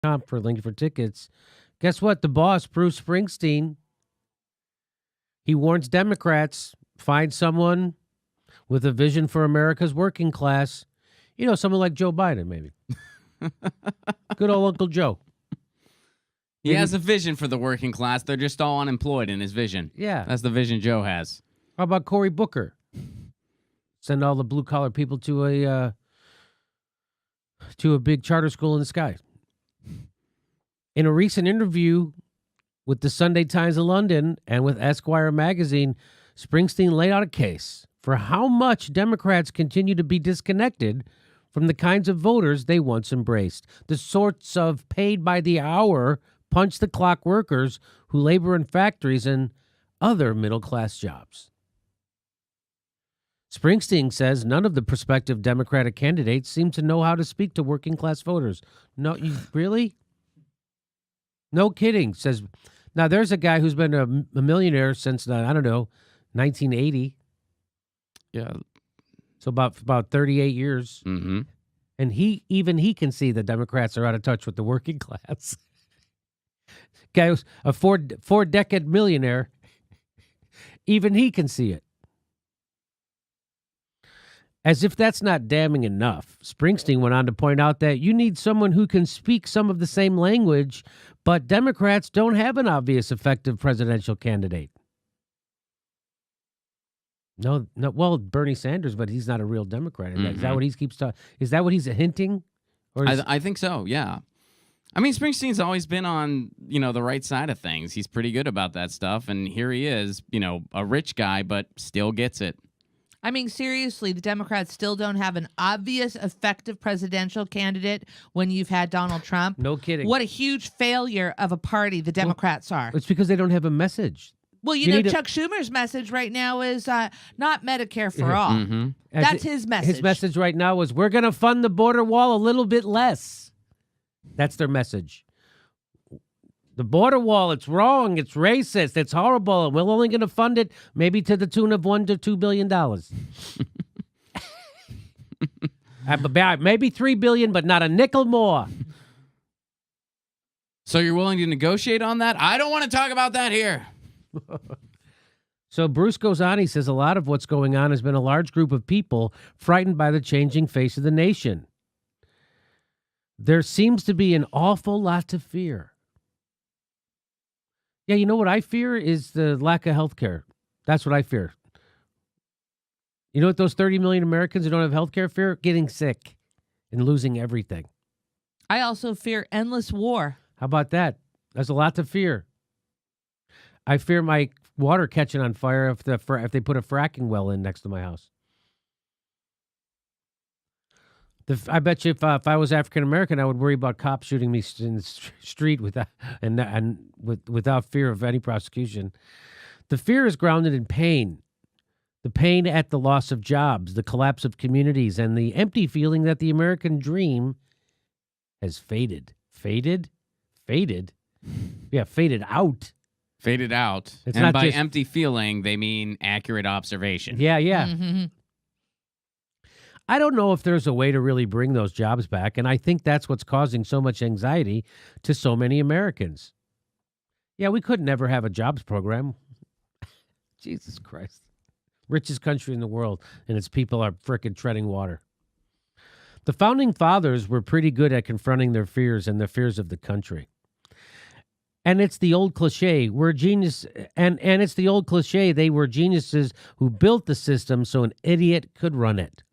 comp for linking for tickets. Guess what? The boss, Bruce Springsteen, he warns Democrats, find someone with a vision for America's working class. You know, someone like Joe Biden, maybe. Good old Uncle Joe. He has a vision for the working class. They're just all unemployed in his vision. Yeah. That's the vision Joe has. How about Cory Booker? Send all the blue-collar people to a big charter school in the sky. In a recent interview with the Sunday Times of London and with Esquire magazine, Springsteen laid out a case for how much Democrats continue to be disconnected from the kinds of voters they once embraced, the sorts of paid-by-the-hour, punch-the-clock workers who labor in factories and other middle-class jobs. Springsteen says none of the prospective Democratic candidates seem to know how to speak to working-class voters. No, really? No kidding. Says, now there's a guy who's been a millionaire since, 1980. Yeah. So about 38 years. Mm-hmm. And he can see the Democrats are out of touch with the working class. Guy who's a four-decade millionaire. Even he can see it. As if that's not damning enough, Springsteen went on to point out that you need someone who can speak some of the same language, but Democrats don't have an obvious effective presidential candidate. No. Well, Bernie Sanders, but he's not a real Democrat. Is that what he keeps talking? Is that what he's hinting? Or I think so. Yeah. I mean, Springsteen's always been on, the right side of things. He's pretty good about that stuff, and here he is, a rich guy, but still gets it. I mean, seriously, the Democrats still don't have an obvious, effective presidential candidate when you've had Donald Trump. No kidding. What a huge failure of a party the Democrats are. It's because they don't have a message. Well, Chuck Schumer's message right now is not Medicare for all. Mm-hmm. That's his message. His message right now is we're going to fund the border wall a little bit less. That's their message. The border wall, it's wrong, it's racist, it's horrible, and we're only going to fund it maybe to the tune of $1 to $2 billion. Maybe $3 billion, but not a nickel more. So you're willing to negotiate on that? I don't want to talk about that here. So Bruce goes on, he says a lot of what's going on has been a large group of people frightened by the changing face of the nation. There seems to be an awful lot to fear. Yeah, you know what I fear is the lack of health care. That's what I fear. You know what those 30 million Americans who don't have health care fear? Getting sick and losing everything. I also fear endless war. How about that? There's a lot to fear. I fear my water catching on fire if they put a fracking well in next to my house. I bet you if I was African American, I would worry about cops shooting me in the street without fear of any prosecution. The fear is grounded in pain. The pain at the loss of jobs, the collapse of communities, and the empty feeling that the American dream has faded. Faded? Faded? Yeah, faded out. Faded out. It's and not by just empty feeling, they mean accurate observation. Yeah. Mm-hmm. I don't know if there's a way to really bring those jobs back, and I think that's what's causing so much anxiety to so many Americans. Yeah, we could never have a jobs program. Jesus Christ. Richest country in the world, and its people are frickin' treading water. The Founding Fathers were pretty good at confronting their fears and the fears of the country. And it's the old cliche, we're genius, and it's the old cliche, they were geniuses who built the system so an idiot could run it.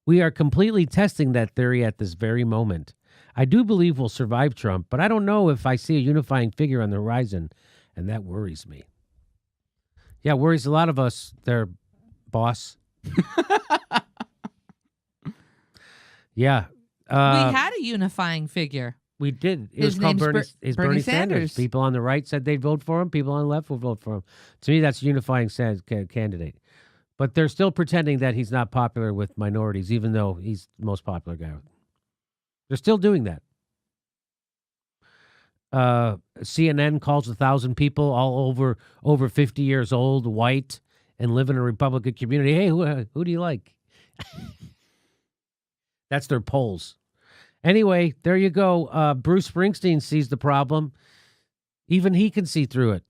We are completely testing that theory at this very moment. I do believe we'll survive Trump, but I don't know if I see a unifying figure on the horizon, and that worries me. Yeah, worries a lot of us there, boss. Yeah. We had a unifying figure. We did. It His was called name's Bernie Sanders. People on the right said they'd vote for him. People on the left would vote for him. To me, that's a unifying candidate. But they're still pretending that he's not popular with minorities, even though he's the most popular guy. They're still doing that. CNN calls 1,000 people all over 50 years old, white, and live in a Republican community. Hey, who do you like? That's their polls. Anyway, there you go. Bruce Springsteen sees the problem. Even he can see through it.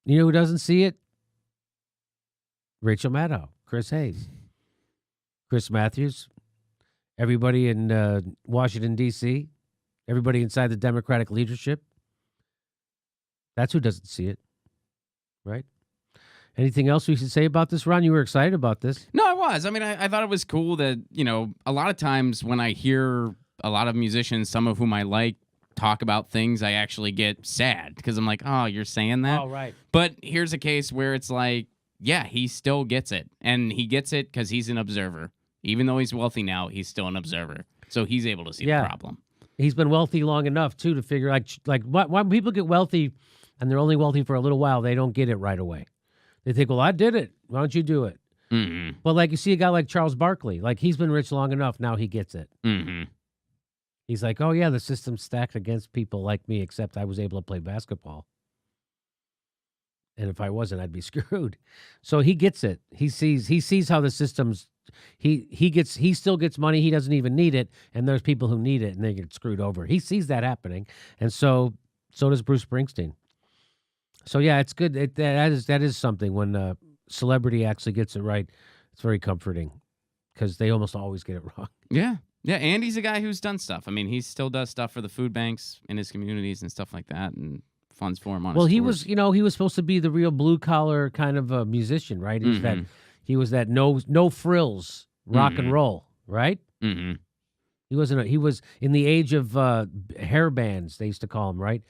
You know who doesn't see it? Rachel Maddow, Chris Hayes, Chris Matthews, everybody in Washington, D.C., everybody inside the Democratic leadership. That's who doesn't see it, right? Anything else we should say about this, Ron? You were excited about this. No, I was. I mean, I thought it was cool that, a lot of times when I hear a lot of musicians, some of whom I like, talk about things, I actually get sad because I'm like, oh, you're saying that? Oh, right. But here's a case where it's like, yeah, he still gets it. And he gets it because he's an observer. Even though he's wealthy now, he's still an observer. So he's able to see the problem. He's been wealthy long enough, too, to figure, when people get wealthy and they're only wealthy for a little while, they don't get it right away. They think, well, I did it. Why don't you do it? Mm-hmm. But you see a guy like Charles Barkley, he's been rich long enough. Now he gets it. Mm-hmm. He's like, oh, yeah, the system's stacked against people like me, except I was able to play basketball. And if I wasn't, I'd be screwed. So he gets it. He sees how the system's, he still gets money. He doesn't even need it. And there's people who need it and they get screwed over. He sees that happening. And so does Bruce Springsteen. So yeah, it's good. That is something when a celebrity actually gets it right. It's very comforting because they almost always get it wrong. Yeah. Yeah, Andy's a guy who's done stuff. I mean, he still does stuff for the food banks in his communities and stuff like that, and funds for him on his tours. He was supposed to be the real blue collar kind of a musician, right? He was that no frills rock and roll, right? Mm-hmm. He wasn't. He was in the age of hair bands. They used to call him, right?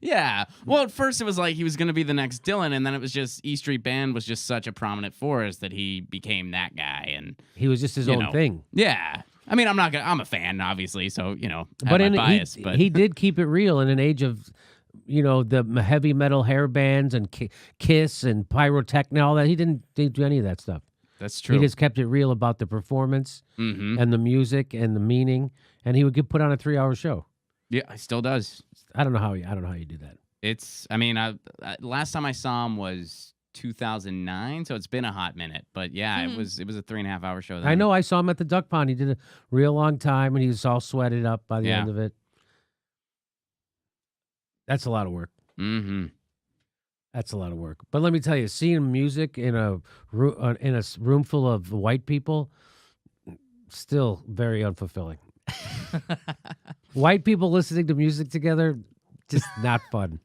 Yeah. Well, at first it was like he was going to be the next Dylan, and then it was just E Street Band was just such a prominent force that he became that guy, and he was just his own thing. Yeah. I mean, I'm a fan, obviously, so but have my bias. But he did keep it real in an age of, the heavy metal hair bands and Kiss and pyrotechnia, all that. He didn't do any of that stuff. That's true. He just kept it real about the performance and the music and the meaning, and he would put on a 3-hour show. Yeah, he still does. I don't know how you do that. Last time I saw him was 2009, so it's been a hot minute. But yeah, it was a 3.5-hour show. Then. I know. I saw him at the Duck Pond. He did a real long time, and he was all sweated up by the end of it. That's a lot of work. Mm-hmm. That's a lot of work. But let me tell you, seeing music in a room full of white people, still very unfulfilling. White people listening to music together, just not fun.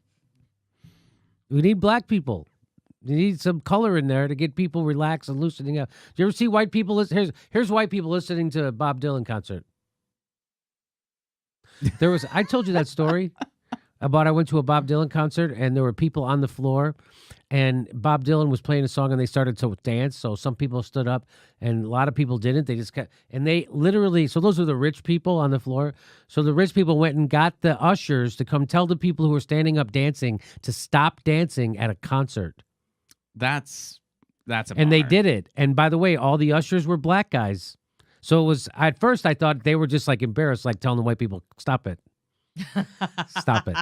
We need black people. You need some color in there to get people relaxed and loosening up. Do you ever see white people? Here's white people listening to a Bob Dylan concert. I told you that story. I went to a Bob Dylan concert, and there were people on the floor, and Bob Dylan was playing a song, and they started to dance. So some people stood up, and a lot of people didn't. They just kept, and they literally. So those are the rich people on the floor. So the rich people went and got the ushers to come tell the people who were standing up dancing to stop dancing at a concert. That's a and they bummer. did it. And by the way, all the ushers were black guys. So it was at first I thought they were just embarrassed, telling the white people, "Stop it." Stop it.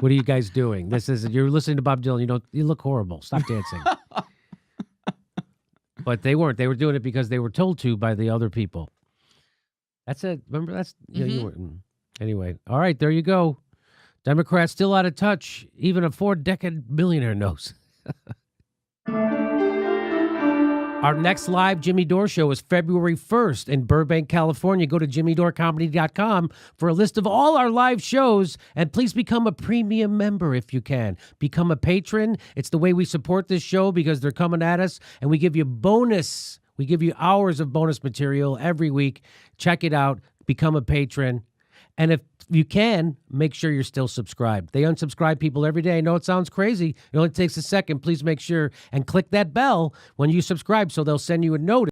What are you guys doing? You're listening to Bob Dylan. You look horrible. Stop dancing. But they weren't. They were doing it because they were told to by the other people. That's it. Remember, you weren't. Anyway. All right. There you go. Democrats still out of touch. Even a 4-decade millionaire knows. Our next live Jimmy Dore show is February 1st in Burbank, California. Go to jimmydorecomedy.com for a list of all our live shows, and please become a premium member if you can. Become a patron. It's the way we support this show because they're coming at us, and we give you bonus. We give you hours of bonus material every week. Check it out. Become a patron. And if you can, make sure you're still subscribed. They unsubscribe people every day. I know it sounds crazy. It only takes a second. Please make sure and click that bell when you subscribe so they'll send you a notice.